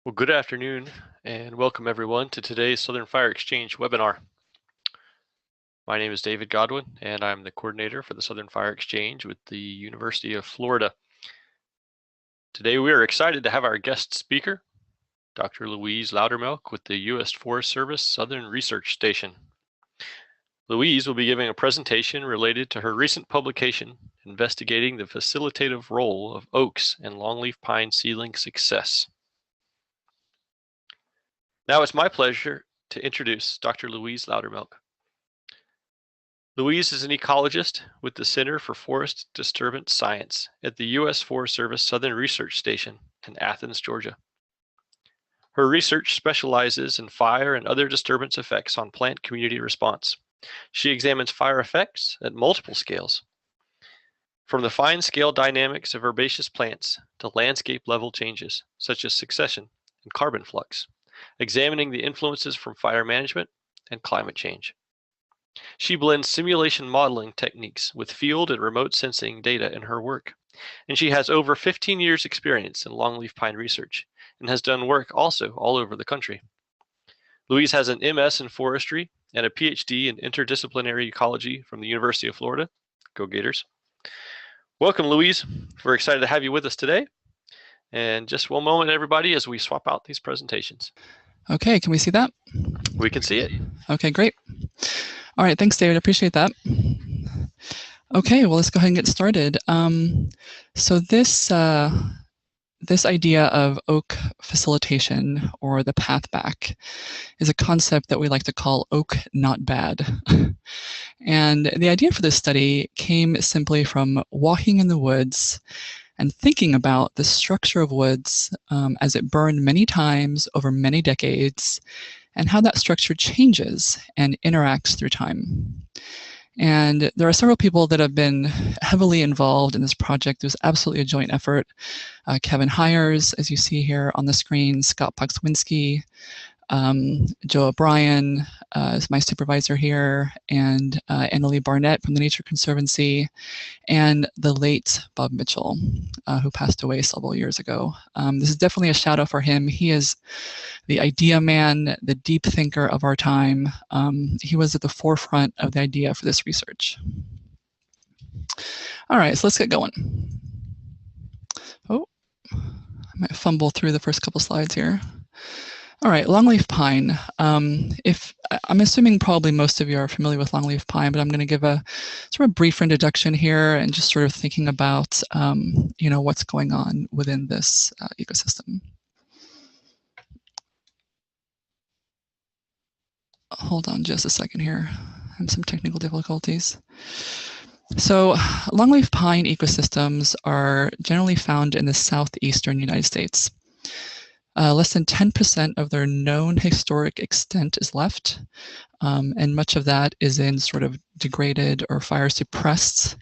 Well, good afternoon and welcome everyone to today's Southern Fire Exchange webinar. My name is David Godwin and I'm the coordinator for the Southern Fire Exchange with the University of Florida. Today we are excited to have our guest speaker, Dr. Louise Loudermilk with the U.S. Forest Service Southern Research Station. Louise will be giving a presentation related to her recent publication investigating the facilitative role of oaks and longleaf pine seedling success. Now it's my pleasure to introduce Dr. Louise Loudermilk. Louise is an ecologist with the Center for Forest Disturbance Science at the U.S. Forest Service Southern Research Station in Athens, Georgia. Her research specializes in fire and other disturbance effects on plant community response. She examines fire effects at multiple scales, from the fine scale dynamics of herbaceous plants to landscape level changes, such as succession and carbon flux, examining the influences from fire management and climate change. She blends simulation modeling techniques with field and remote sensing data in her work, and she has over 15 years experience in longleaf pine research and has done work also all over the country. Louise has an MS in forestry and a Ph.D. in interdisciplinary ecology from the University of Florida. Go Gators. Welcome, Louise. We're excited to have you with us today. And just one moment, everybody, as we swap out these presentations. Okay, can we see that? We can see it. Okay, great. All right, thanks, David. I appreciate that. Okay, well, let's go ahead and get started. So this idea of oak facilitation, or the path back, is a concept that we like to call oak not bad. And the idea for this study came simply from walking in the woods and thinking about the structure of woods as it burned many times over many decades, and how that structure changes and interacts through time. And there are several people that have been heavily involved in this project. It was absolutely a joint effort. Kevin Hires, as you see here on the screen, Scott Pokswinski, Joe O'Brien is my supervisor here, and Annalie Barnett from the Nature Conservancy, and the late Bob Mitchell, who passed away several years ago. This is definitely a shout out for him. He is the idea man, the deep thinker of our time. He was at the forefront of the idea for this research. All right, so let's get going. Oh, I might fumble through the first couple slides here. All right, longleaf pine. I'm assuming probably most of you are familiar with longleaf pine, but I'm going to give a sort of brief introduction here and just sort of thinking about what's going on within this ecosystem. Hold on just a second here. I have some technical difficulties. So longleaf pine ecosystems are generally found in the southeastern United States. Less than 10% of their known historic extent is left, and much of that is in sort of degraded or fire suppressed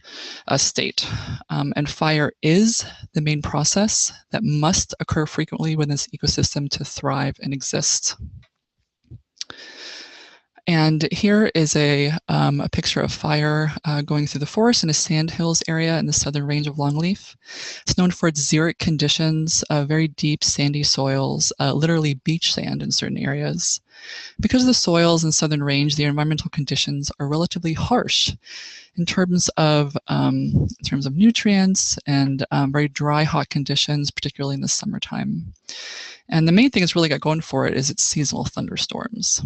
state. And fire is the main process that must occur frequently within this ecosystem to thrive and exist. And here is a picture of fire going through the forest in a sandhills area in the southern range of longleaf. It's known for its xeric conditions, very deep sandy soils, literally beach sand in certain areas. Because of the soils in southern range, the environmental conditions are relatively harsh in terms of nutrients and very dry, hot conditions, particularly in the summertime. And the main thing it's really got going for it is its seasonal thunderstorms.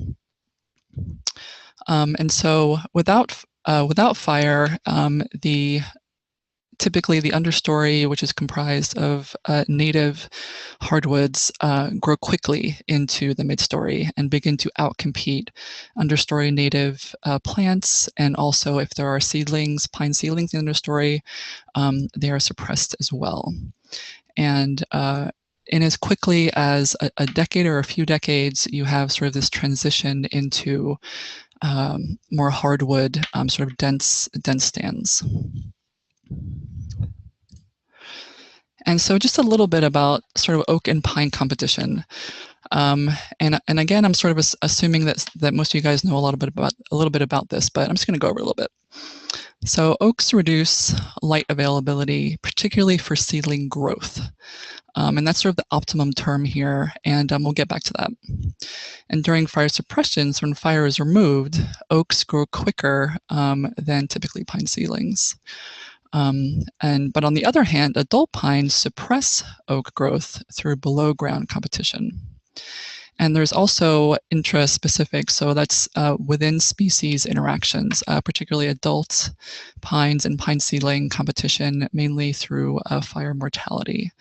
And so without fire, typically the understory, which is comprised of native hardwoods, grow quickly into the midstory and begin to outcompete understory native plants. And also, if there are seedlings, pine seedlings in the understory, they are suppressed as well. And in as quickly as a decade or a few decades, you have sort of this transition into more hardwood, sort of dense stands. And so just a little bit about sort of oak and pine competition. And again, I'm sort of assuming that most of you guys know a little bit about this, but I'm just going to go over a little bit. So oaks reduce light availability, particularly for seedling growth. And that's sort of the optimum term here, and we'll get back to that. And during fire suppression, so when fire is removed, oaks grow quicker than typically pine seedlings. But on the other hand, adult pines suppress oak growth through below ground competition. And there's also intraspecific, so that's within species interactions, particularly adult pines and pine seedling competition, mainly through fire mortality.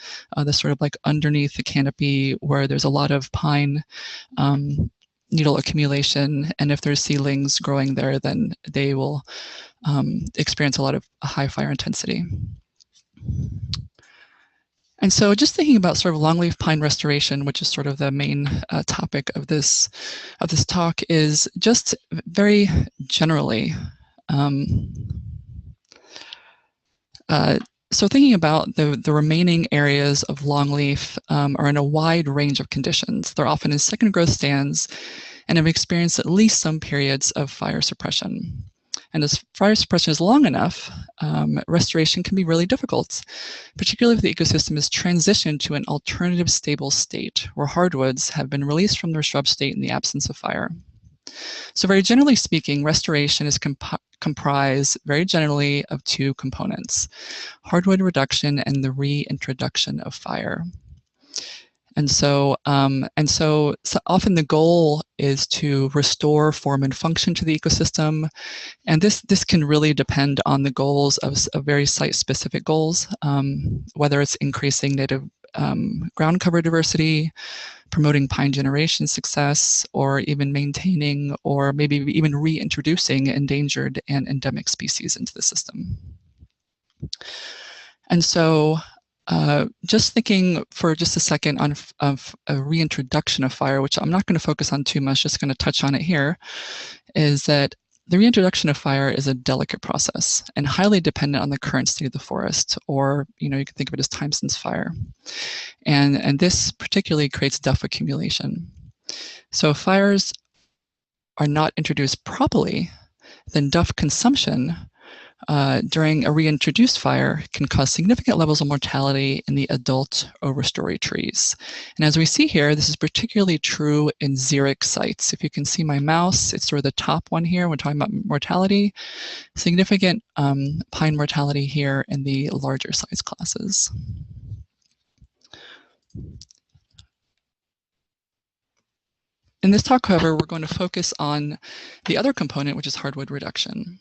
This sort of like underneath the canopy where there's a lot of pine needle accumulation, and if there's seedlings growing there, then they will experience a lot of high fire intensity. And so just thinking about sort of longleaf pine restoration, which is sort of the main topic of this talk, is just very generally. So thinking about the remaining areas of longleaf are in a wide range of conditions. They're often in second growth stands and have experienced at least some periods of fire suppression. And as fire suppression is long enough, restoration can be really difficult, particularly if the ecosystem is transitioned to an alternative stable state where hardwoods have been released from their shrub state in the absence of fire. So very generally speaking, restoration is comprised very generally of two components: hardwood reduction and the reintroduction of fire. And so often the goal is to restore form and function to the ecosystem. And this can really depend on the goals of very site-specific goals, whether it's increasing native ground cover diversity, promoting pine generation success, or even maintaining or maybe even reintroducing endangered and endemic species into the system. And so just thinking for just a second of a reintroduction of fire, which I'm not going to focus on too much, just going to touch on it here, is that the reintroduction of fire is a delicate process and highly dependent on the current state of the forest, or you can think of it as time since fire. And this particularly creates duff accumulation. So if fires are not introduced properly, then duff consumption during a reintroduced fire can cause significant levels of mortality in the adult overstory trees. And as we see here, this is particularly true in xeric sites. If you can see my mouse, it's sort of the top one here. We're talking about mortality. Significant pine mortality here in the larger size classes. In this talk, however, we're going to focus on the other component, which is hardwood reduction.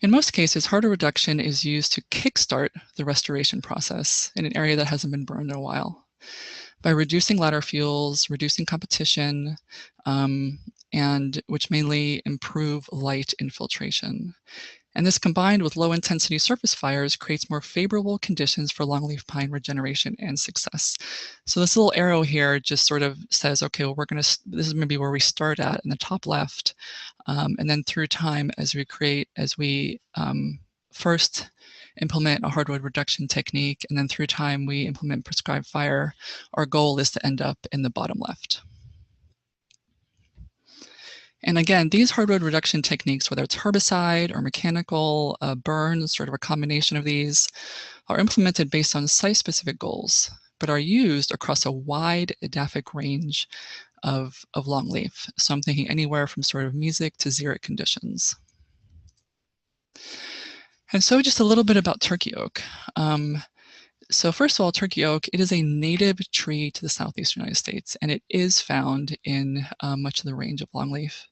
In most cases, hardwood reduction is used to kickstart the restoration process in an area that hasn't been burned in a while by reducing ladder fuels, reducing competition, and which mainly improve light infiltration. And this combined with low intensity surface fires creates more favorable conditions for longleaf pine regeneration and success. So this little arrow here just sort of says, okay, well, this is maybe where we start at in the top left. And then through time, as we first implement a hardwood reduction technique, and then through time we implement prescribed fire, our goal is to end up in the bottom left. And again, these hardwood reduction techniques, whether it's herbicide or mechanical burn, sort of a combination of these, are implemented based on site-specific goals, but are used across a wide edaphic range of longleaf. So I'm thinking anywhere from sort of mesic to xeric conditions. And so just a little bit about turkey oak. So first of all, turkey oak, it is a native tree to the southeastern United States, and it is found in much of the range of longleaf.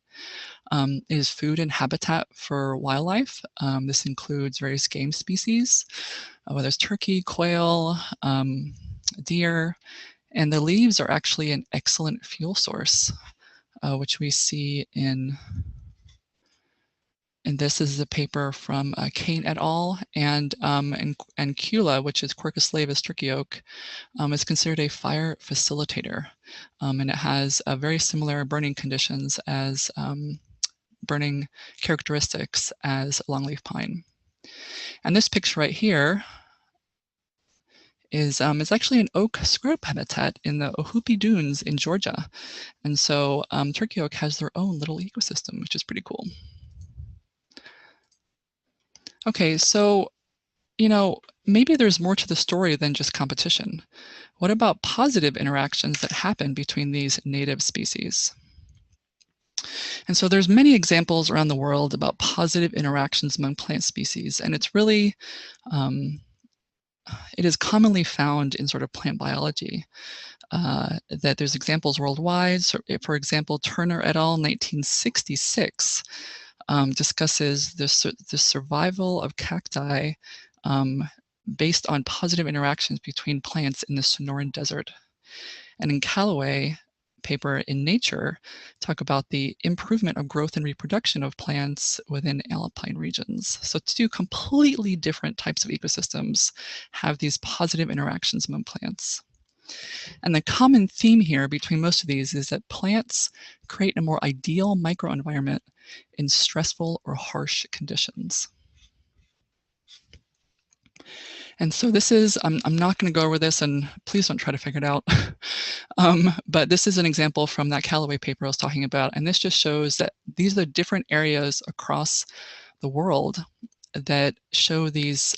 It is food and habitat for wildlife. This includes various game species, whether it's turkey, quail, deer, and the leaves are actually an excellent fuel source, which we see in this is a paper from Kane et al. And Kula, which is Quercus laevis turkey oak, is considered a fire facilitator. And it has very similar burning conditions as burning characteristics as longleaf pine. And this picture right here is it's actually an oak scrub habitat in the Ohoopee Dunes in Georgia. And so turkey oak has their own little ecosystem, which is pretty cool. Okay, so, maybe there's more to the story than just competition. What about positive interactions that happen between these native species? And so there's many examples around the world about positive interactions among plant species, and it's really, it is commonly found in sort of plant biology. That there's examples worldwide. So, for example, Turner et al. 1966 discusses the survival of cacti based on positive interactions between plants in the Sonoran Desert. And in Callaway paper in Nature, talk about the improvement of growth and reproduction of plants within alpine regions. So two completely different types of ecosystems have these positive interactions among plants. And the common theme here between most of these is that plants create a more ideal microenvironment in stressful or harsh conditions. And so this is, I'm not going to go over this, and please don't try to figure it out. But this is an example from that Callaway paper I was talking about. And this just shows that these are different areas across the world that show these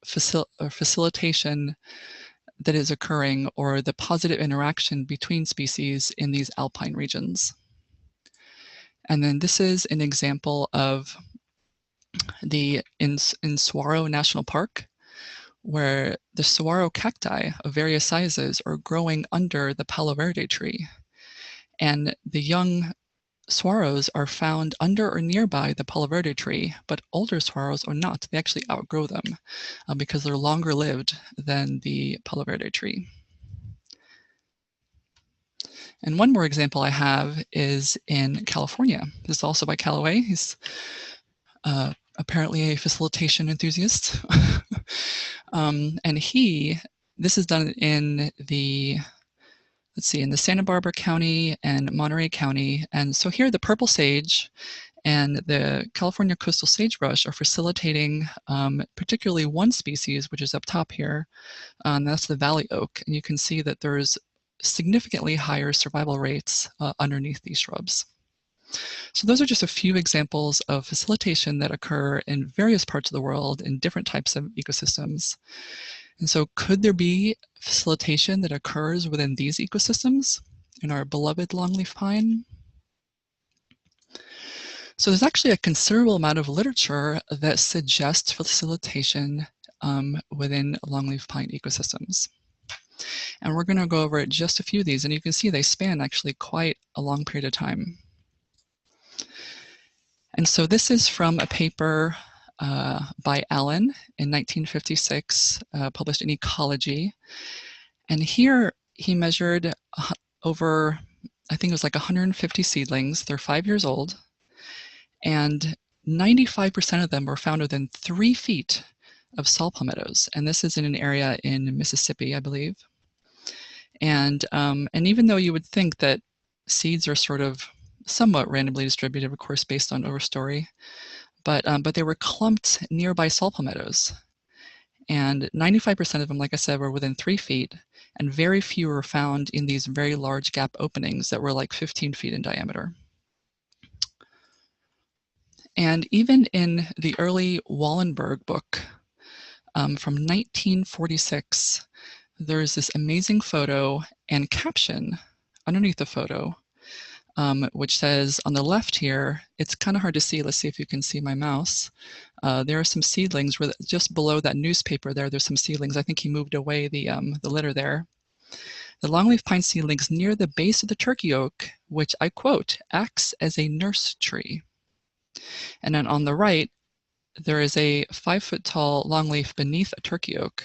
facilitation that is occurring, or the positive interaction between species in these alpine regions. And then this is an example of in Saguaro National Park, where the saguaro cacti of various sizes are growing under the palo verde tree. And the young saguaros are found under or nearby the palo verde tree, but older saguaros are not. They actually outgrow them because they're longer lived than the palo verde tree. And one more example I have is in California. This is also by Callaway. He's apparently a facilitation enthusiast. And this is done in the, in the Santa Barbara County and Monterey County. And so here the purple sage and the California coastal sagebrush are facilitating particularly one species, which is up top here, and that's the valley oak. And you can see that there's significantly higher survival rates underneath these shrubs. So those are just a few examples of facilitation that occur in various parts of the world in different types of ecosystems. And so could there be facilitation that occurs within these ecosystems in our beloved longleaf pine? So there's actually a considerable amount of literature that suggests facilitation within longleaf pine ecosystems. And we're going to go over just a few of these, and you can see they span actually quite a long period of time. And so this is from a paper by Allen in 1956, published in Ecology. And here he measured over, I think it was like 150 seedlings. They're 5 years old. And 95% of them were found within 3 feet of saw palmettos. And this is in an area in Mississippi, I believe. And even though you would think that seeds are sort of somewhat randomly distributed, of course, based on overstory, but they were clumped nearby saw palmettos. And 95% of them, like I said, were within 3 feet, and very few were found in these very large gap openings that were like 15 feet in diameter. And even in the early Wallenberg book from 1946, there's this amazing photo and caption underneath the photo, which says on the left here, it's kind of hard to see. Let's see if you can see my mouse. There are some seedlings where just below that newspaper there's some seedlings. I think he moved away the litter there. The longleaf pine seedlings near the base of the turkey oak, which I quote, acts as a nurse tree. And then on the right, there is a 5-foot-tall longleaf beneath a turkey oak.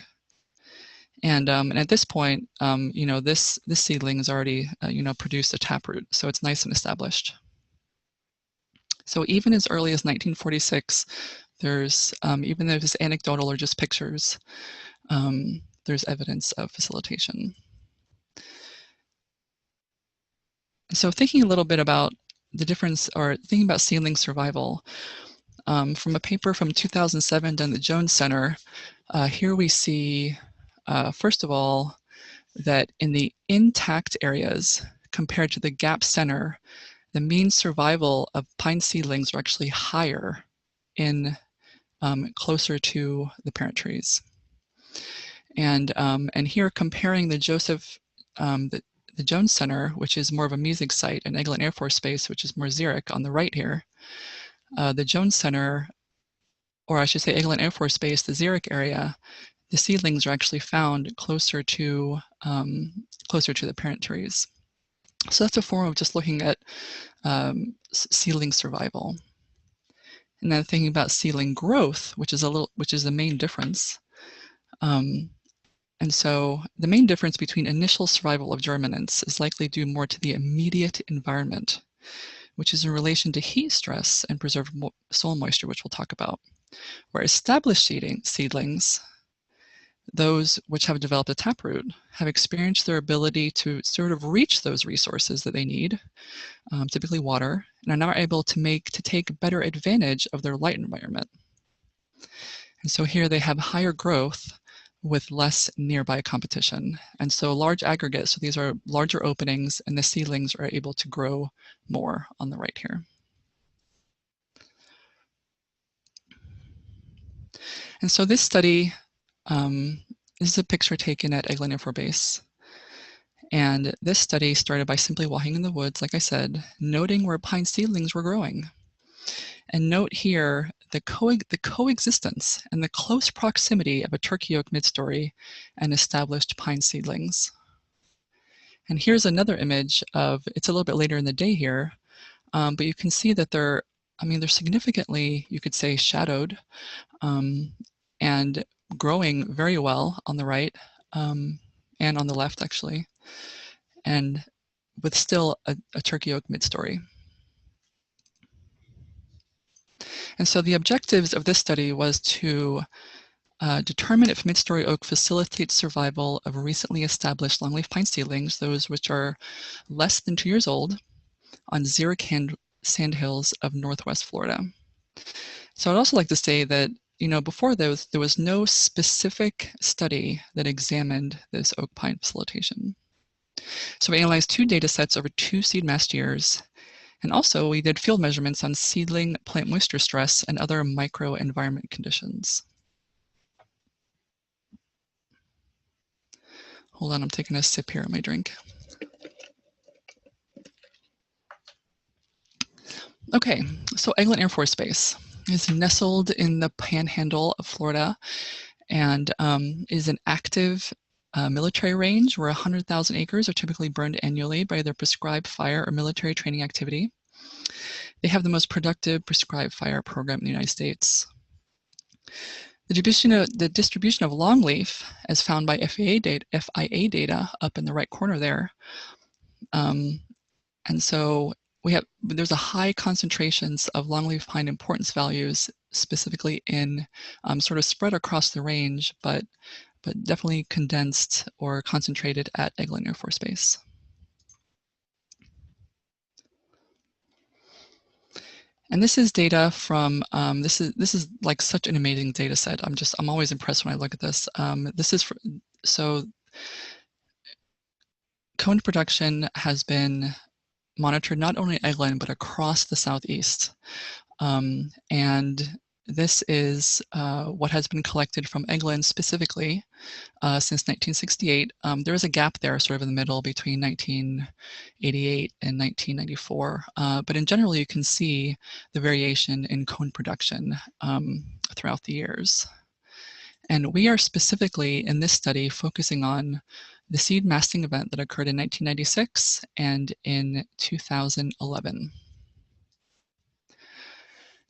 And at this point, this seedling has already, produced a taproot, so it's nice and established. So even as early as 1946, there's, even though it's anecdotal or just pictures, there's evidence of facilitation. So thinking a little bit about the difference, or thinking about seedling survival, from a paper from 2007 done at the Jones Center, here we see first of all, that in the intact areas, compared to the gap center, the mean survival of pine seedlings are actually higher in closer to the parent trees. And here comparing the the Jones Center, which is more of a mesig site, and Eglin Air Force Base, which is more xeric on the right here. The Jones Center, or I should say Eglin Air Force Base, the xeric area, the seedlings are actually found closer to the parent trees. So that's a form of just looking at seedling survival. And then thinking about seedling growth, which is the main difference. And so the main difference between initial survival of germinants is likely due more to the immediate environment, which is in relation to heat stress and preserved soil moisture, which we'll talk about. Where established seedlings, those which have developed a taproot, have experienced their ability to sort of reach those resources that they need, typically water, and are now able to take better advantage of their light environment. And so here they have higher growth with less nearby competition. And so large aggregates, so these are larger openings, and the seedlings are able to grow more on the right here. And so this study, this is a picture taken at Eglin Air Force Base. And this study started by simply walking in the woods, like I said, noting where pine seedlings were growing. And note here the coexistence and the close proximity of a turkey oak midstory and established pine seedlings. And here's another image of, it's a little bit later in the day here, but you can see that they're significantly, you could say, shadowed and growing very well on the right and on the left, actually, and with still a turkey oak midstory. And so the objectives of this study was to determine if midstory oak facilitates survival of recently established longleaf pine seedlings, those which are less than 2 years old, on xeric sandhills of Northwest Florida. So I'd also like to say that, before those, there was no specific study that examined this oak pine facilitation. So we analyzed 2 data sets over 2 seed mast years. And also we did field measurements on seedling plant moisture stress and other microenvironment conditions. Hold on, I'm taking a sip here of my drink. Okay, so Eglin Air Force Base is nestled in the panhandle of Florida and is an active military range where 100,000 acres are typically burned annually by their prescribed fire or military training activity. They have the most productive prescribed fire program in the United States. The distribution of longleaf, as found by FIA data up in the right corner there. And so there's a high concentrations of longleaf pine importance values, specifically in sort of spread across the range, but definitely condensed or concentrated at Eglin Air Force Base. And this is data from, this is like such an amazing data set. I'm always impressed when I look at this. So cone production has been monitored not only at Eglin, but across the Southeast. And this is what has been collected from Eglin specifically since 1968. There is a gap there sort of in the middle between 1988 and 1994. But in general, you can see the variation in cone production throughout the years. And we are specifically in this study focusing on the seed masting event that occurred in 1996 and in 2011.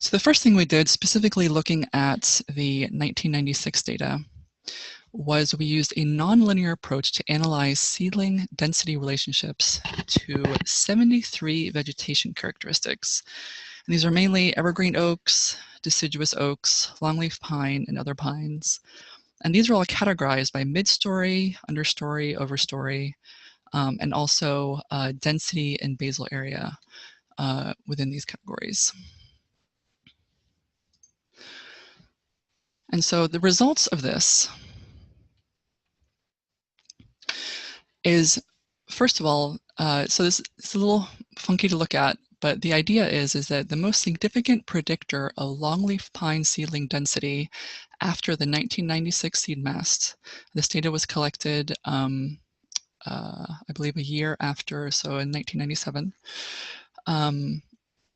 So the first thing we did, specifically looking at the 1996 data, was we used a nonlinear approach to analyze seedling density relationships to 73 vegetation characteristics. And these are mainly evergreen oaks, deciduous oaks, longleaf pine, and other pines. And these are all categorized by midstory, understory, overstory, and also density and basal area within these categories. And so the results of this is, first of all, so this is a little funky to look at, but the idea is that the most significant predictor of longleaf pine seedling density after the 1996 seed mast, this data was collected, I believe a year after, so in 1997,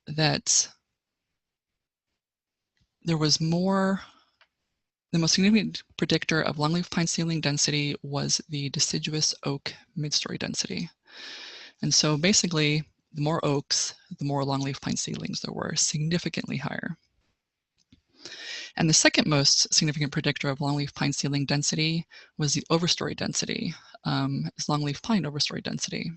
that there was more, the most significant predictor of longleaf pine seedling density was the deciduous oak midstory density. And so basically, the more oaks, the more longleaf pine seedlings there were, significantly higher. And the second most significant predictor of longleaf pine seedling density was the overstory density, is longleaf pine overstory density.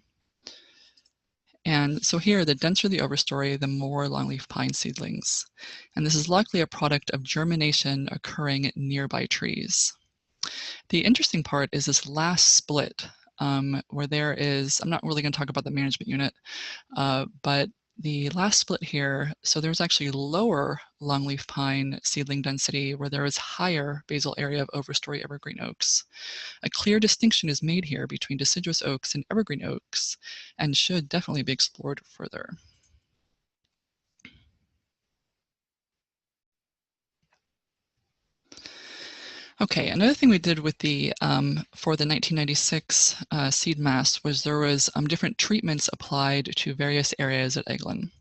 And so here, the denser the overstory, the more longleaf pine seedlings. And this is likely a product of germination occurring at nearby trees. The interesting part is this last split, where there is, I'm not really going to talk about the management unit, but the last split here, so there's actually lower longleaf pine seedling density where there is higher basal area of overstory evergreen oaks. A clear distinction is made here between deciduous oaks and evergreen oaks and should definitely be explored further. Okay, another thing we did with the for the 1996 seed mast was there was different treatments applied to various areas at Eglin.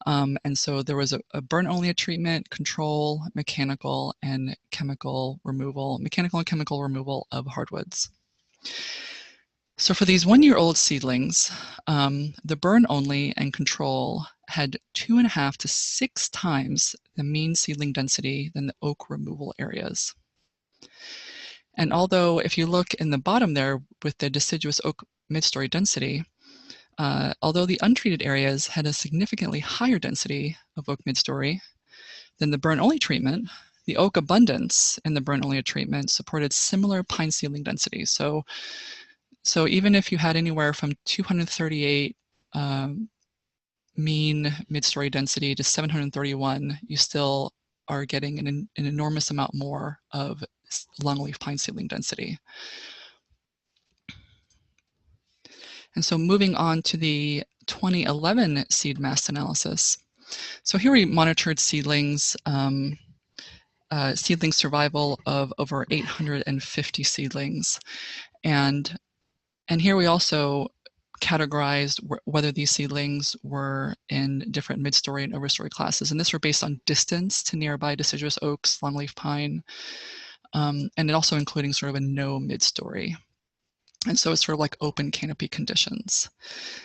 And so there was a burn-only treatment, control, mechanical, and chemical removal, mechanical and chemical removal of hardwoods. So for these one-year-old seedlings, the burn-only and control had 2.5 to 6 times the mean seedling density than the oak removal areas. And although if you look in the bottom there with the deciduous oak midstory density, although the untreated areas had a significantly higher density of oak midstory than the burn-only treatment, the oak abundance in the burn-only treatment supported similar pine seedling densities. So even if you had anywhere from 238 mean midstory density to 731, you still are getting an enormous amount more of longleaf pine seedling density. And so moving on to the 2011 seed mast analysis. So here we monitored seedlings, seedling survival of over 850 seedlings. And here we also categorized whether these seedlings were in different midstory and overstory classes. And this were based on distance to nearby deciduous oaks, longleaf pine, and it also including sort of a no midstory. And so it's sort of like open canopy conditions.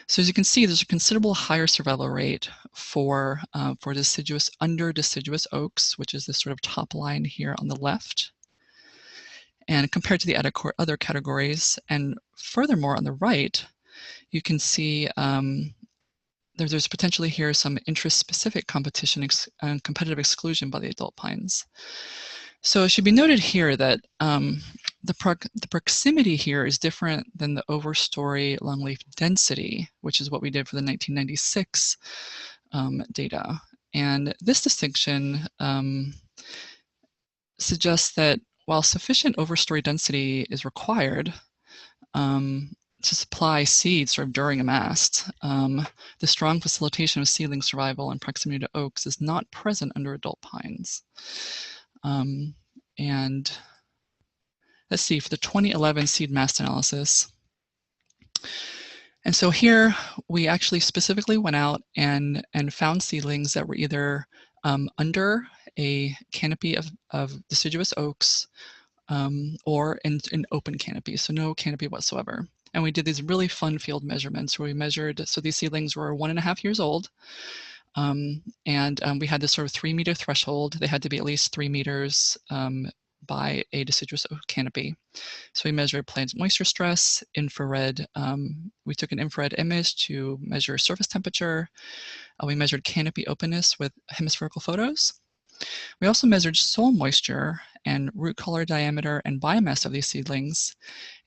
So as you can see, there's a considerable higher survival rate for deciduous, under deciduous oaks, which is this sort of top line here on the left. And compared to the other categories, and furthermore on the right, you can see there's potentially here some interest-specific competition and competitive exclusion by the adult pines. So it should be noted here that the proximity here is different than the overstory longleaf density, which is what we did for the 1996 data. And this distinction suggests that while sufficient overstory density is required to supply seeds sort of during a mast, the strong facilitation of seedling survival and proximity to oaks is not present under adult pines. And let's see, for the 2011 seed mast analysis. And so here we actually specifically went out and found seedlings that were either under a canopy of deciduous oaks or in open canopy, so no canopy whatsoever. And we did these really fun field measurements where we measured, so these seedlings were 1.5 years old. And we had this sort of 3-meter threshold. They had to be at least 3 meters by a deciduous oak canopy. So we measured plant moisture stress, infrared. We took an infrared image to measure surface temperature. We measured canopy openness with hemispherical photos. We also measured soil moisture and root collar diameter and biomass of these seedlings.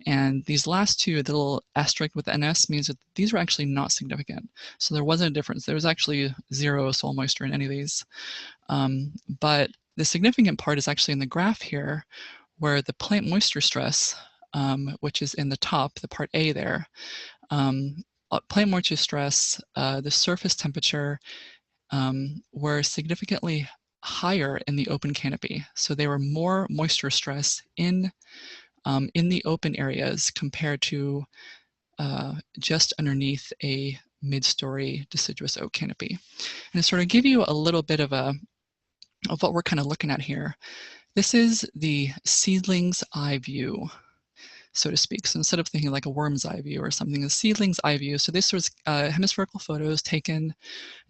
And these last two, the little asterisk with NS, means that these were actually not significant. So there wasn't a difference. There was actually 0 soil moisture in any of these. But the significant part is actually in the graph here, where the plant moisture stress which is in the top, the part A there, plant moisture stress, the surface temperature were significantly higher in the open canopy. So they were more moisture stress in the open areas compared to just underneath a mid-story deciduous oak canopy. And to sort of give you a little bit of what we're kind of looking at here, this is the seedling's eye view, so to speak. So instead of thinking like a worm's eye view or something, the seedling's eye view. So this was hemispherical photos taken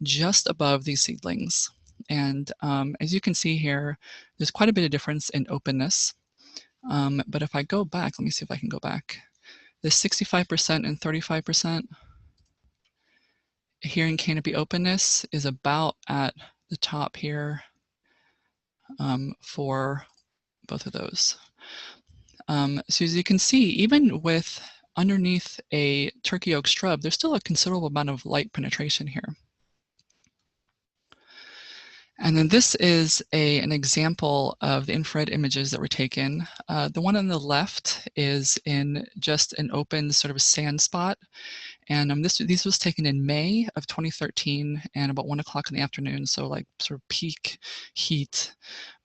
just above these seedlings. And as you can see here, there's quite a bit of difference in openness. But if I go back, let me see if I can go back. This 65% and 35% here in canopy openness is about at the top here for both of those. So as you can see, even with underneath a turkey oak shrub, there's still a considerable amount of light penetration here. And then this is an example of the infrared images that were taken. The one on the left is in just an open sort of sand spot. And these was taken in May of 2013 and about 1 o'clock in the afternoon. So like sort of peak heat.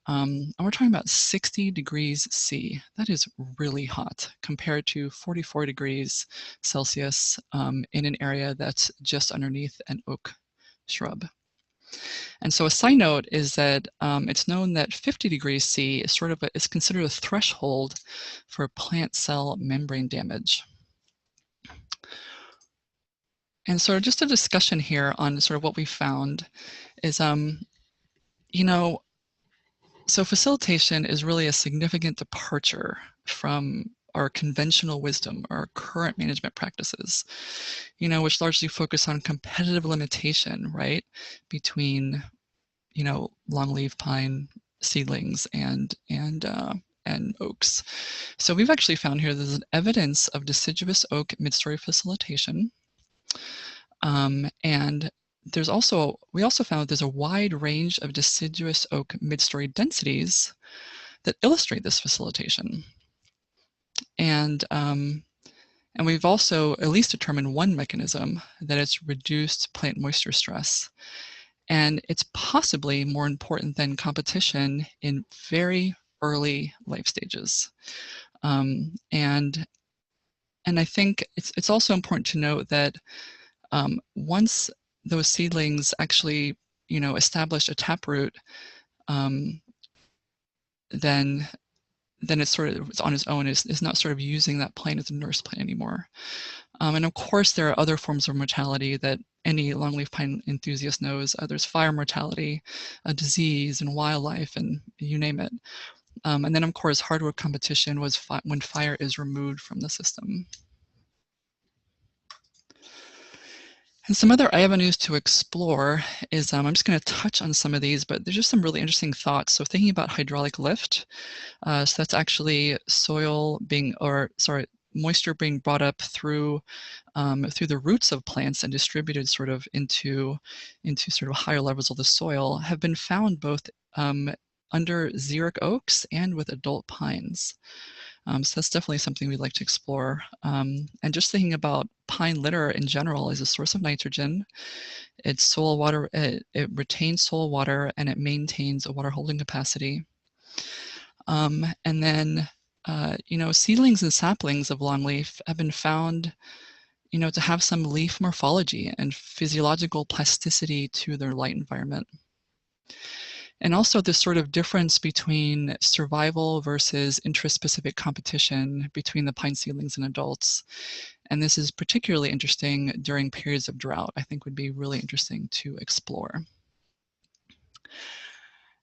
And we're talking about 60 degrees C. That is really hot compared to 44 degrees Celsius in an area that's just underneath an oak shrub. And so a side note is that it's known that 50 degrees C is is considered a threshold for plant cell membrane damage. And so just a discussion here on sort of what we found is, so facilitation is really a significant departure from our conventional wisdom, our current management practices, which largely focus on competitive limitation, right, between, longleaf pine seedlings and oaks. So we've actually found here there's an evidence of deciduous oak midstory facilitation, and we also found there's a wide range of deciduous oak midstory densities that illustrate this facilitation. And we've also at least determined one mechanism, that it's reduced plant moisture stress. And it's possibly more important than competition in very early life stages. And I think it's also important to note that once those seedlings actually, establish a taproot, then it's on its own, is not sort of using that plant as a nurse plant anymore. And of course, there are other forms of mortality that any longleaf pine enthusiast knows. There's fire mortality, disease, and wildlife, and you name it. And then, of course, hardwood competition was when fire is removed from the system. And some other avenues to explore is, I'm just going to touch on some of these, but there's just some really interesting thoughts. So thinking about hydraulic lift, so that's actually moisture being brought up through the roots of plants and distributed sort of into sort of higher levels of the soil, have been found both under xeric oaks and with adult pines. So that's definitely something we'd like to explore. And just thinking about pine litter in general as a source of nitrogen, it's soil water, it retains soil water, and it maintains a water holding capacity. And then, seedlings and saplings of longleaf have been found, to have some leaf morphology and physiological plasticity to their light environment. And also this sort of difference between survival versus intraspecific competition between the pine seedlings and adults. And this is particularly interesting during periods of drought. I think would be really interesting to explore.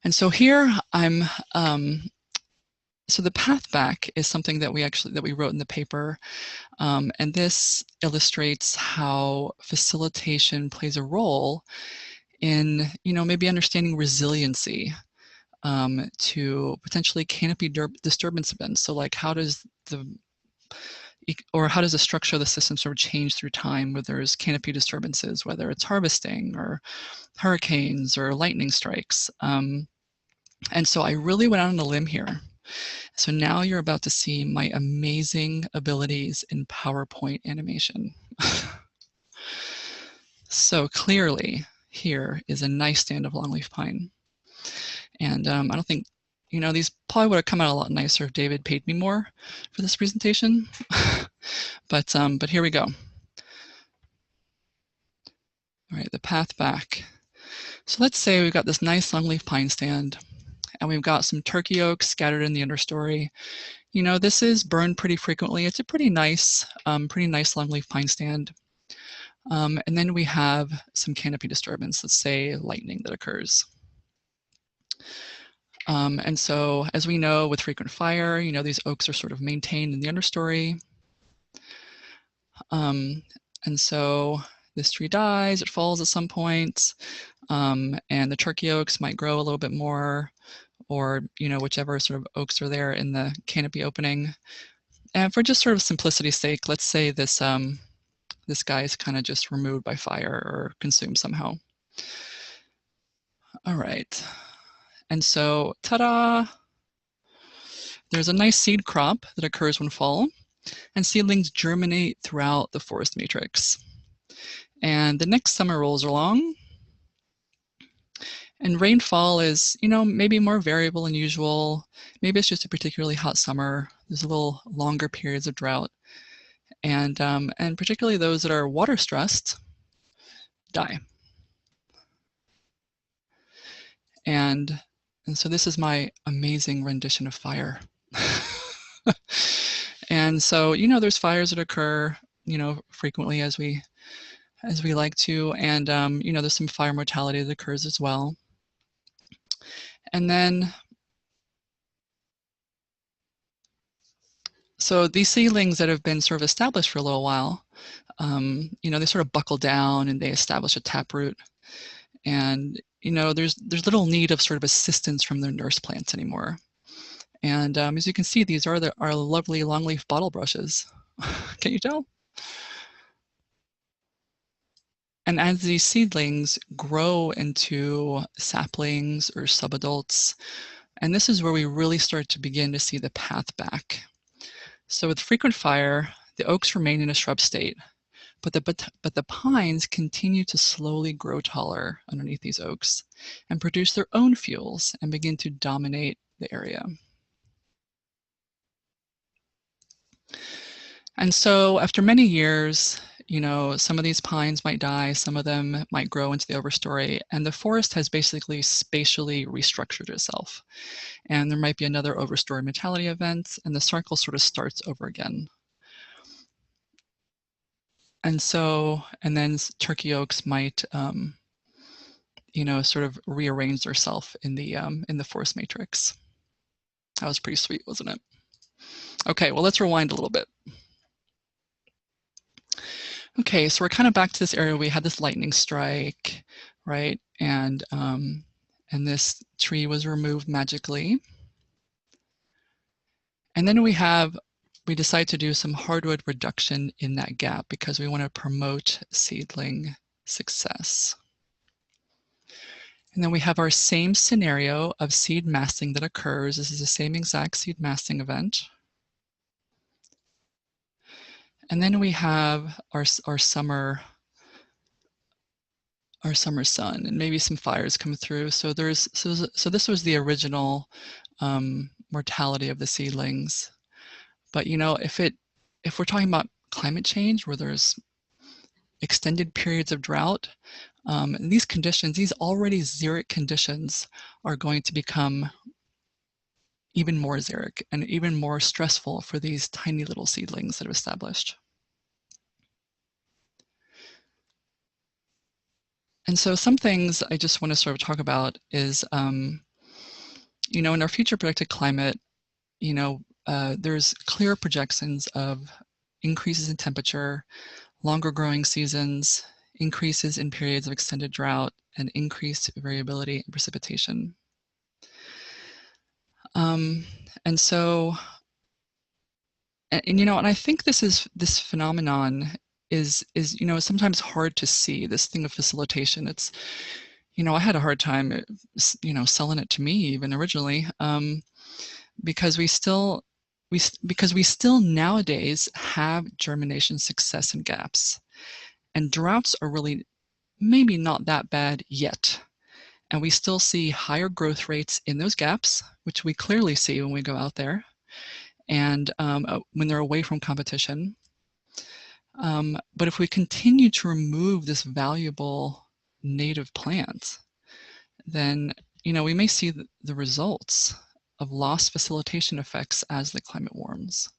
And so here so the path back is something that we wrote in the paper. And this illustrates how facilitation plays a role in, maybe understanding resiliency to potentially canopy disturbance events. So like how does the structure of the system sort of change through time, where there's canopy disturbances, whether it's harvesting or hurricanes or lightning strikes. And so I really went out on a limb here So now you're about to see my amazing abilities in PowerPoint animation. So clearly, here is a nice stand of longleaf pine. And I don't think, these probably would have come out a lot nicer if David paid me more for this presentation. But here we go. All right, the path back. So let's say we've got this nice longleaf pine stand, and we've got some turkey oaks scattered in the understory. This is burned pretty frequently. It's a pretty nice longleaf pine stand. And then we have some canopy disturbance, let's say lightning that occurs. And so, as we know, with frequent fire, these oaks are sort of maintained in the understory. And so this tree dies, it falls at some point, and the turkey oaks might grow a little bit more, or, whichever sort of oaks are there in the canopy opening. And for just sort of simplicity's sake, let's say this, this guy is kind of just removed by fire or consumed somehow. All right. And so, ta-da! There's a nice seed crop that occurs when fall, and seedlings germinate throughout the forest matrix. And the next summer rolls along, and rainfall is, maybe more variable than usual. Maybe it's just a particularly hot summer. There's a little longer periods of drought. And particularly those that are water stressed die. And so this is my amazing rendition of fire. And so, there's fires that occur, frequently as we like to, and there's some fire mortality that occurs as well. And then, so these seedlings that have been sort of established for a little while, they sort of buckle down and they establish a taproot. And, there's little need of sort of assistance from their nurse plants anymore. And as you can see, these are our lovely longleaf bottle brushes. Can you tell? And as these seedlings grow into saplings or subadults, and this is where we really start to begin to see the path back. So with frequent fire, the oaks remain in a shrub state, but the pines continue to slowly grow taller underneath these oaks and produce their own fuels and begin to dominate the area. And so after many years, some of these pines might die, some of them might grow into the overstory, and the forest has basically spatially restructured itself. And there might be another overstory mortality event, and the cycle sort of starts over again. And so, and then turkey oaks might, sort of rearrange themselves in the forest matrix. That was pretty sweet, wasn't it? Okay, well, let's rewind a little bit. Okay, so we're kind of back to this area. We had this lightning strike, right? And this tree was removed magically. And then we decide to do some hardwood reduction in that gap because we want to promote seedling success. And then we have our same scenario of seed masting that occurs. This is the same exact seed masting event. And then we have our summer sun, and maybe some fires come through. So this was the original mortality of the seedlings. But if we're talking about climate change where there's extended periods of drought, and these conditions, these already xeric conditions, are going to become even more xeric and even more stressful for these tiny little seedlings that have established. And so some things I just want to sort of talk about is, in our future predicted climate, there's clear projections of increases in temperature, longer growing seasons, increases in periods of extended drought, and increased variability in precipitation. And so, and I think this phenomenon is sometimes hard to see, this thing of facilitation. It's, I had a hard time, selling it to me even originally. because we still nowadays have germination success in gaps, and droughts are really maybe not that bad yet. And we still see higher growth rates in those gaps, which we clearly see when we go out there and when they're away from competition. But if we continue to remove this valuable native plant, then we may see the results of lost facilitation effects as the climate warms.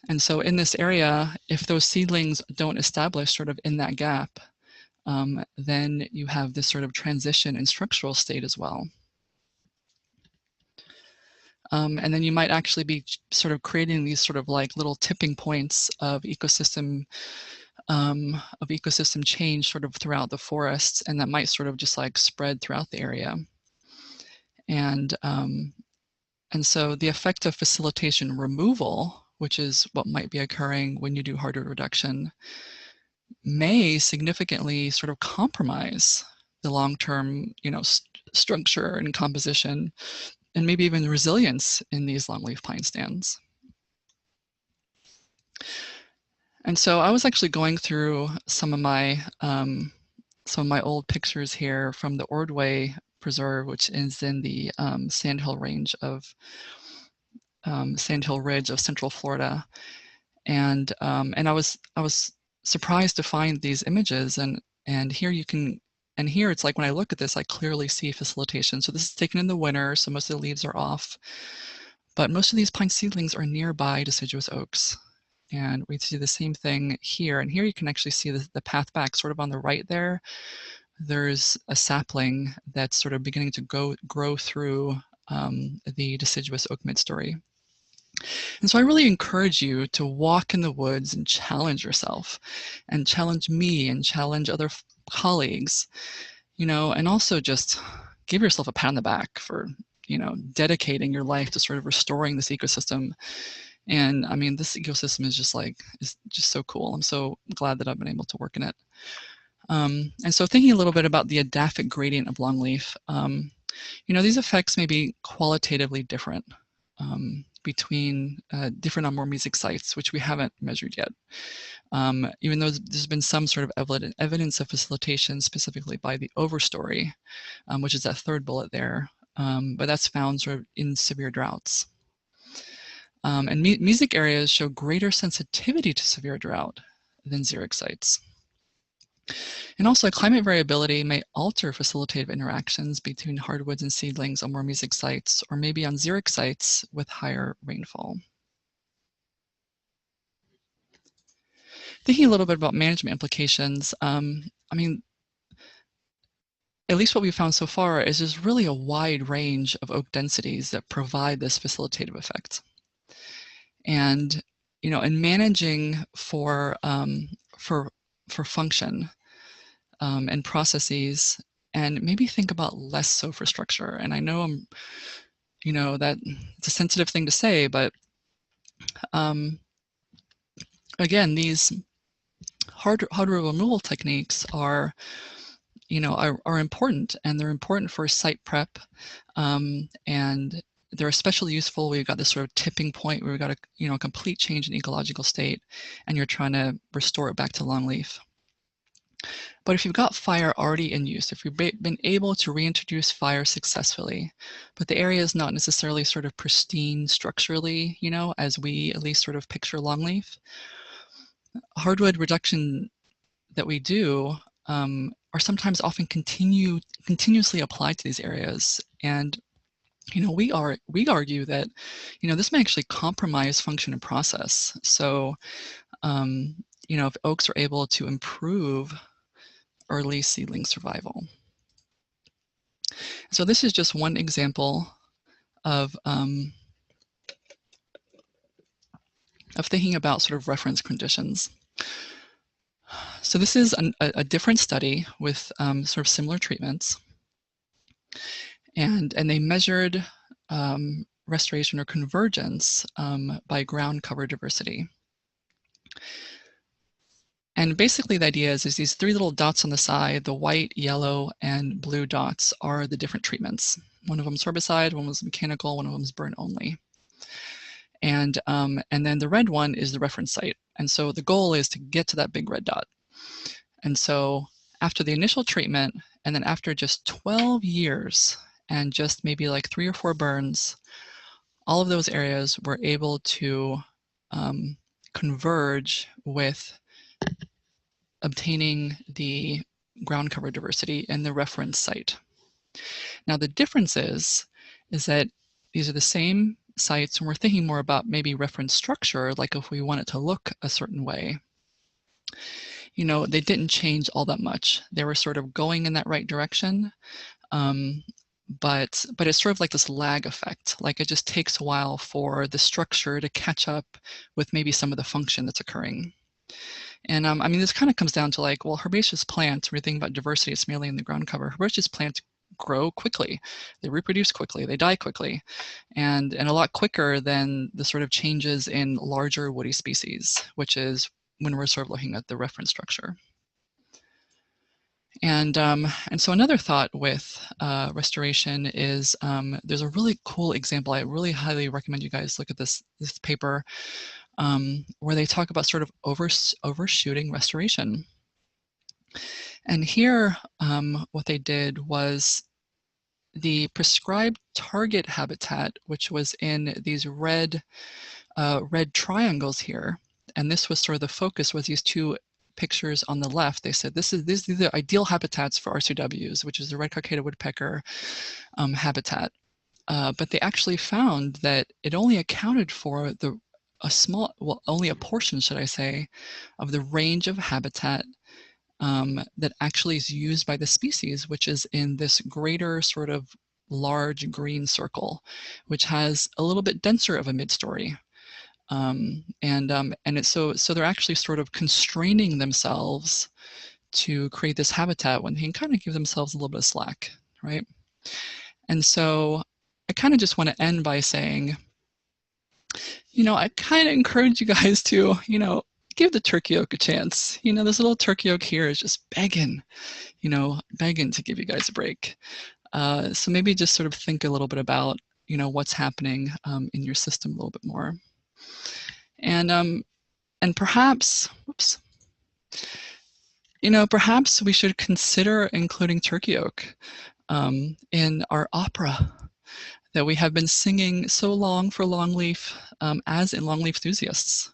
And so in this area, if those seedlings don't establish sort of in that gap, then you have this sort of transition in structural state as well. And then you might actually be sort of creating these sort of like little tipping points of ecosystem change sort of throughout the forests, and that might sort of just like spread throughout the area. And so the effect of facilitation removal, which is what might be occurring when you do hardwood reduction, may significantly sort of compromise the long-term, structure and composition, and maybe even resilience in these longleaf pine stands. And so I was actually going through some of my old pictures here from the Ordway Preserve, which is in the Sandhill Range of Sandhill Ridge of Central Florida, and I was surprised to find these images, and here you can, and here it's like when I look at this, I clearly see facilitation. So this is taken in the winter, so most of the leaves are off, but most of these pine seedlings are nearby deciduous oaks. And we see the same thing here. And here you can actually see the path back sort of on the right there. There's a sapling that's sort of beginning to grow through the deciduous oak midstory. And so I really encourage you to walk in the woods and challenge yourself, and challenge me, and challenge other colleagues, and also just give yourself a pat on the back for, dedicating your life to sort of restoring this ecosystem. And I mean, this ecosystem is just so cool. I'm so glad that I've been able to work in it. And so thinking a little bit about the edaphic gradient of longleaf, these effects may be qualitatively different between different unmormesic sites, which we haven't measured yet. Even though there's been some sort of evidence of facilitation specifically by the overstory, which is that third bullet there, but that's found sort of in severe droughts. And mesic areas show greater sensitivity to severe drought than xeric sites. And also climate variability may alter facilitative interactions between hardwoods and seedlings on more mesic sites, or maybe on xeric sites with higher rainfall. Thinking a little bit about management implications, I mean, at least what we've found so far is there's really a wide range of oak densities that provide this facilitative effect. And, in managing for function and processes, and maybe think about less so for structure. And I know that it's a sensitive thing to say, but again, these hardwood removal techniques are important, and they're important for site prep, and they're especially useful when you've got this sort of tipping point where we've got a complete change in ecological state, and you're trying to restore it back to longleaf. But if you've got fire already in use, if you've been able to reintroduce fire successfully, but the area is not necessarily sort of pristine structurally, as we at least sort of picture longleaf, hardwood reduction that we do are sometimes often continuously applied to these areas. And we argue that this may actually compromise function and process. So if oaks are able to improve early seedling survival. So this is just one example of thinking about sort of reference conditions. So this is a different study with sort of similar treatments, and they measured restoration or convergence by ground cover diversity. And basically the idea is these three little dots on the side, the white, yellow, and blue dots are the different treatments. One of them's herbicide, one was mechanical, one of them's burn only. And then the red one is the reference site. And so the goal is to get to that big red dot. And so after the initial treatment, and then after just 12 years and just maybe like 3 or 4 burns, all of those areas were able to converge with obtaining the ground cover diversity in the reference site. Now the difference is that these are the same sites, and we're thinking more about maybe reference structure, like if we want it to look a certain way. You know, they didn't change all that much. They were sort of going in that right direction, but it's sort of like this lag effect. Like it just takes a while for the structure to catch up with maybe some of the function that's occurring. And I mean, this kind of comes down to like, well, herbaceous plants, when we think about diversity, it's mainly in the ground cover. Herbaceous plants grow quickly, they reproduce quickly, they die quickly, and a lot quicker than the sort of changes in larger woody species, which is when we're sort of looking at the reference structure. And so another thought with restoration is there's a really cool example. I really highly recommend you guys look at this paper where they talk about sort of overshooting restoration. And here, what they did was the prescribed target habitat, which was in these red triangles here, and this was sort of the focus, was these 2 pictures on the left. They said these are the ideal habitats for RCWs, which is the red cockaded woodpecker habitat. But they actually found that it only accounted for only a portion, should I say, of the range of habitat that actually is used by the species, which is in this greater sort of large green circle, which has a little bit denser of a midstory. And it's so they're actually sort of constraining themselves to create this habitat when they can kind of give themselves a little bit of slack, right? And so I kind of just want to end by saying, you know, I kind of encourage you guys to, you know, give the turkey oak a chance. You know, this little turkey oak here is just begging, you know, begging to give you guys a break. So maybe just sort of think a little bit about, you know, what's happening in your system a little bit more. And perhaps, whoops, you know, perhaps we should consider including turkey oak in our opera that we have been singing so long for Longleaf as in Longleaf enthusiasts.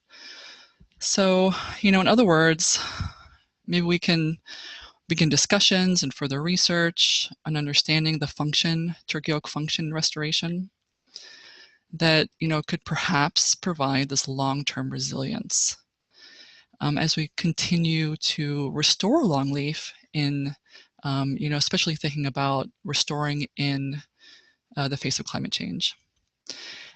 So, you know, in other words, maybe we can begin discussions and further research on understanding the function, turkey oak function restoration, that, you know, could perhaps provide this long-term resilience as we continue to restore longleaf in, you know, especially thinking about restoring in the face of climate change.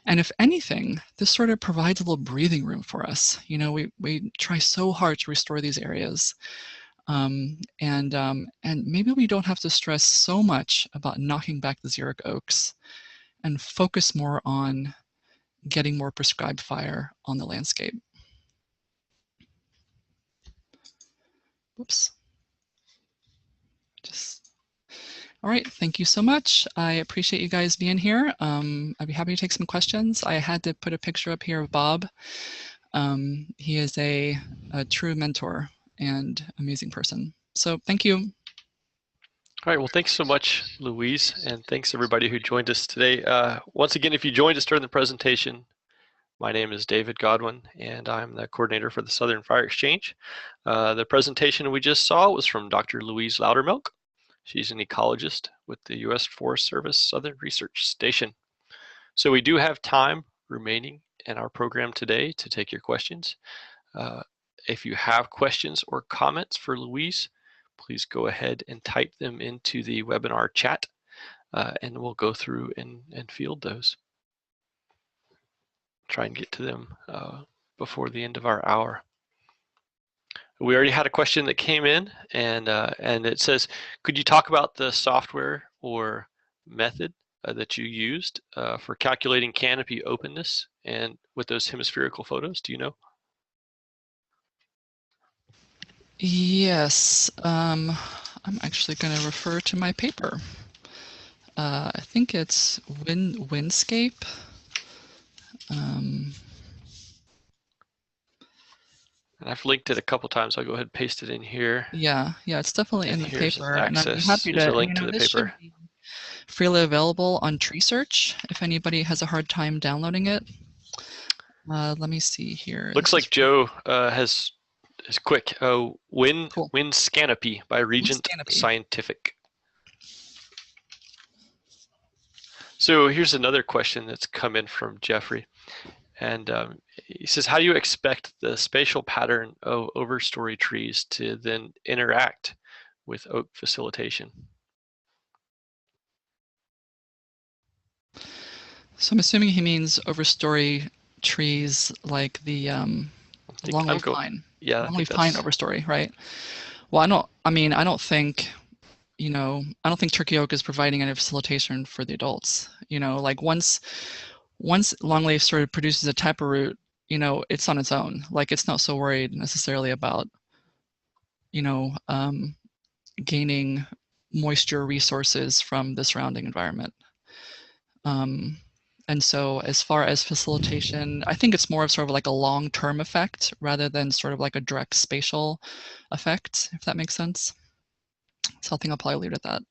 And if anything, this sort of provides a little breathing room for us. You know, we try so hard to restore these areas. And maybe we don't have to stress so much about knocking back the xeric oaks and focus more on getting more prescribed fire on the landscape. Whoops. All right, thank you so much. I appreciate you guys being here. I'd be happy to take some questions. I had to put a picture up here of Bob. He is a true mentor and amazing person. So thank you. All right, well, thanks so much, Louise, and thanks everybody who joined us today. Once again, if you joined us during the presentation, my name is David Godwin, and I'm the coordinator for the Southern Fire Exchange. The presentation we just saw was from Dr. Louise Loudermilk. She's an ecologist with the U.S. Forest Service Southern Research Station. So we do have time remaining in our program today to take your questions. If you have questions or comments for Louise, please go ahead and type them into the webinar chat, and we'll go through and field those. Try and get to them before the end of our hour. We already had a question that came in, and it says, could you talk about the software or method that you used for calculating canopy openness and with those hemispherical photos? Do you know? Yes, I'm actually going to refer to my paper. I think it's windscape. And I've linked it a couple times. I'll go ahead and paste it in here. Yeah, it's definitely And in the here's paper, and I'd be access. happy Here's a to, link to the this should paper. be freely available on Tree Search if anybody has a hard time downloading it. Let me see here. Looks like Joe is quick. Wind Scanopy by Regent Scientific. So here's another question that's come in from Jeffrey. And he says, how do you expect the spatial pattern of overstory trees to then interact with oak facilitation? So I'm assuming he means overstory trees like the longleaf pine. Yeah, longleaf pine overstory, right? Well, I don't think, I don't think turkey oak is providing any facilitation for the adults. Like once longleaf sort of produces a taproot, it's on its own. Like it's not so worried necessarily about, gaining moisture resources from the surrounding environment. And so as far as facilitation, I think it's more of sort of like a long-term effect rather than sort of like a direct spatial effect, if that makes sense. So I think I'll probably leave it at that.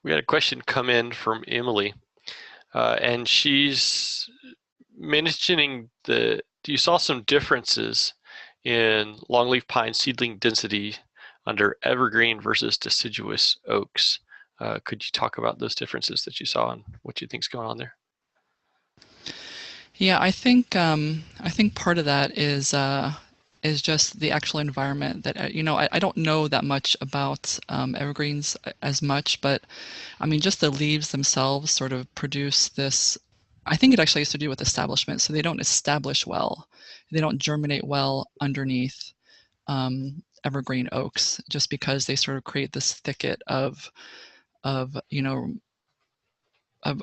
We had a question come in from Emily, and she's mentioning you saw some differences in longleaf pine seedling density under evergreen versus deciduous oaks. Could you talk about those differences that you saw and what you think is going on there? Yeah, I think part of that is just the actual environment that I don't know that much about evergreens as much, but I mean just the leaves themselves sort of produce this. I think it actually has to do with establishment. So they don't establish well, they don't germinate well underneath evergreen oaks, just because they sort of create this thicket of a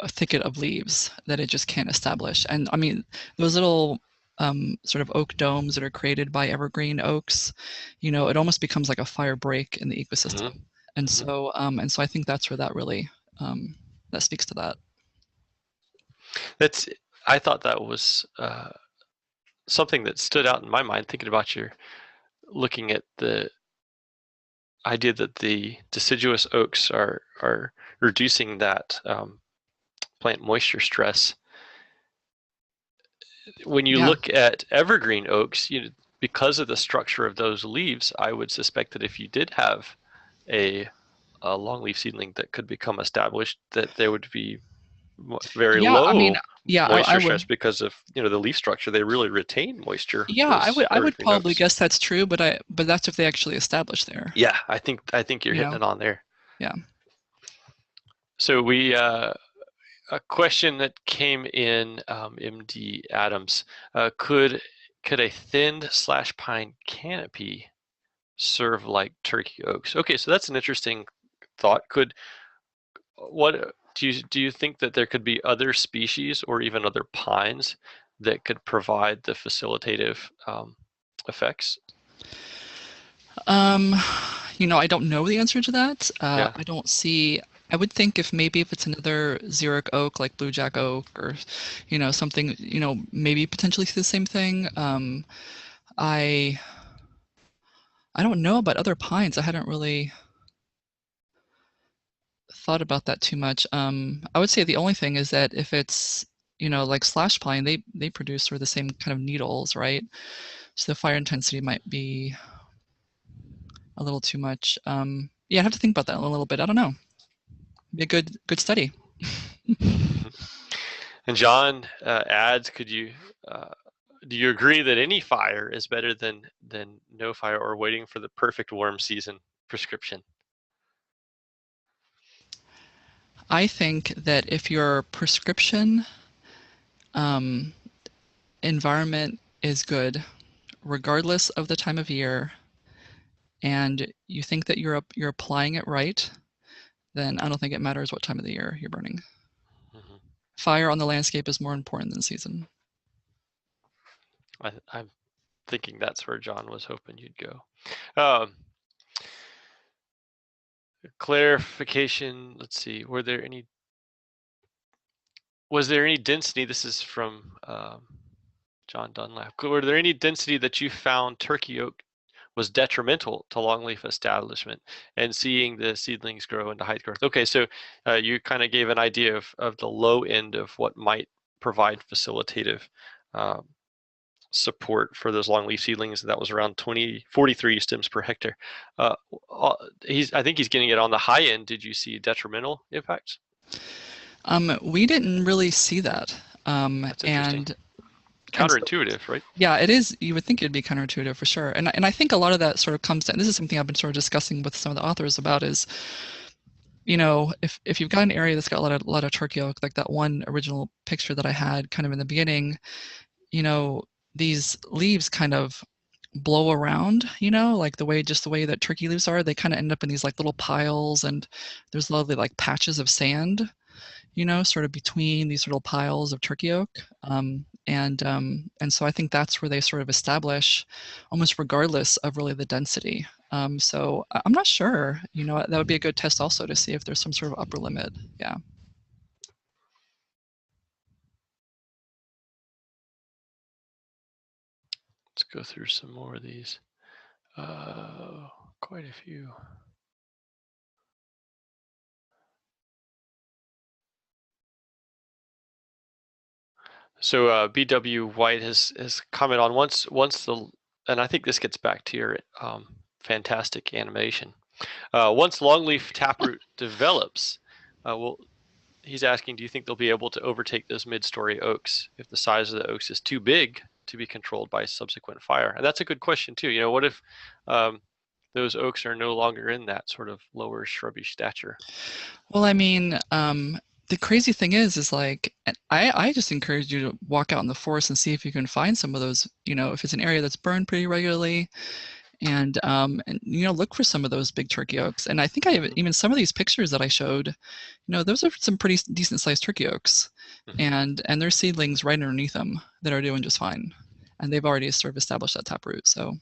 thicket of leaves that it just can't establish. And I mean, those little sort of oak domes that are created by evergreen oaks, it almost becomes like a fire break in the ecosystem. Mm-hmm. And so I think that's where that really that speaks to that. I thought that was something that stood out in my mind thinking about looking at the idea that the deciduous oaks are reducing that plant moisture stress. When you look at evergreen oaks, because of the structure of those leaves, I would suspect that if you did have a longleaf seedling that could become established, that there would be very low moisture stress because of the leaf structure. They really retain moisture. Yeah, I would probably guess that's true, but that's if they actually establish there. Yeah, I think you're hitting it on there. Yeah. So we a question that came in, MD Adams, could a thinned /pine canopy serve like turkey oaks? Okay, so that's an interesting thought. What do you think that there could be other species or even other pines that could provide the facilitative effects? I don't know the answer to that. I don't see. I would think if it's another xeric oak like blue jack oak or something, maybe potentially the same thing. I don't know about other pines. I hadn't really thought about that too much. I would say the only thing is that if it's like slash pine, they produce sort of the same kind of needles, right? So the fire intensity might be a little too much. Yeah, I have to think about that a little bit. I don't know. Be a good study. And John adds, do you agree that any fire is better than no fire or waiting for the perfect warm season prescription? I think that if your prescription environment is good, regardless of the time of year, and you think that you're applying it right, then I don't think it matters what time of the year you're burning. Mm-hmm. Fire on the landscape is more important than season. I'm thinking that's where John was hoping you'd go. Clarification. Let's see. Was there any density? This is from John Dunlap. Were there any density that you found turkey oak was detrimental to longleaf establishment and seeing the seedlings grow into height growth? Okay, so you kind of gave an idea of the low end of what might provide facilitative support for those longleaf seedlings. That was around 43 stems per hectare. I think he's getting it on the high end. Did you see detrimental impacts? We didn't really see that. That's interesting. And counterintuitive, right? Yeah, it is. You would think it'd be counterintuitive for sure. And I think a lot of that sort of comes down, this is something I've been sort of discussing with some of the authors about is, you know, if you've got an area that's got a lot of turkey oak, like that one original picture that I had kind of in the beginning, you know, these leaves kind of blow around, you know, like the way that turkey leaves are, they kind of end up in these like little piles, and there's lovely like patches of sand, you know, sort of between these little piles of turkey oak. And so I think that's where they sort of establish almost regardless of really the density. So I'm not sure, you know, that would be a good test also to see if there's some sort of upper limit. Yeah. Let's go through some more of these. Quite a few. So BW White has commented on once the, and I think this gets back to your fantastic animation. Once longleaf taproot develops, well, he's asking, do you think they'll be able to overtake those mid-story oaks if the size of the oaks is too big to be controlled by subsequent fire? And that's a good question too. You know, what if those oaks are no longer in that sort of lower shrubby stature? Well, I mean, the crazy thing is like, I just encourage you to walk out in the forest and see if you can find some of those, you know, if it's an area that's burned pretty regularly, and you know, look for some of those big turkey oaks. And I think even some of these pictures that I showed, you know, those are some pretty decent sized turkey oaks, and there's seedlings right underneath them that are doing just fine, and they've already sort of established that taproot. So.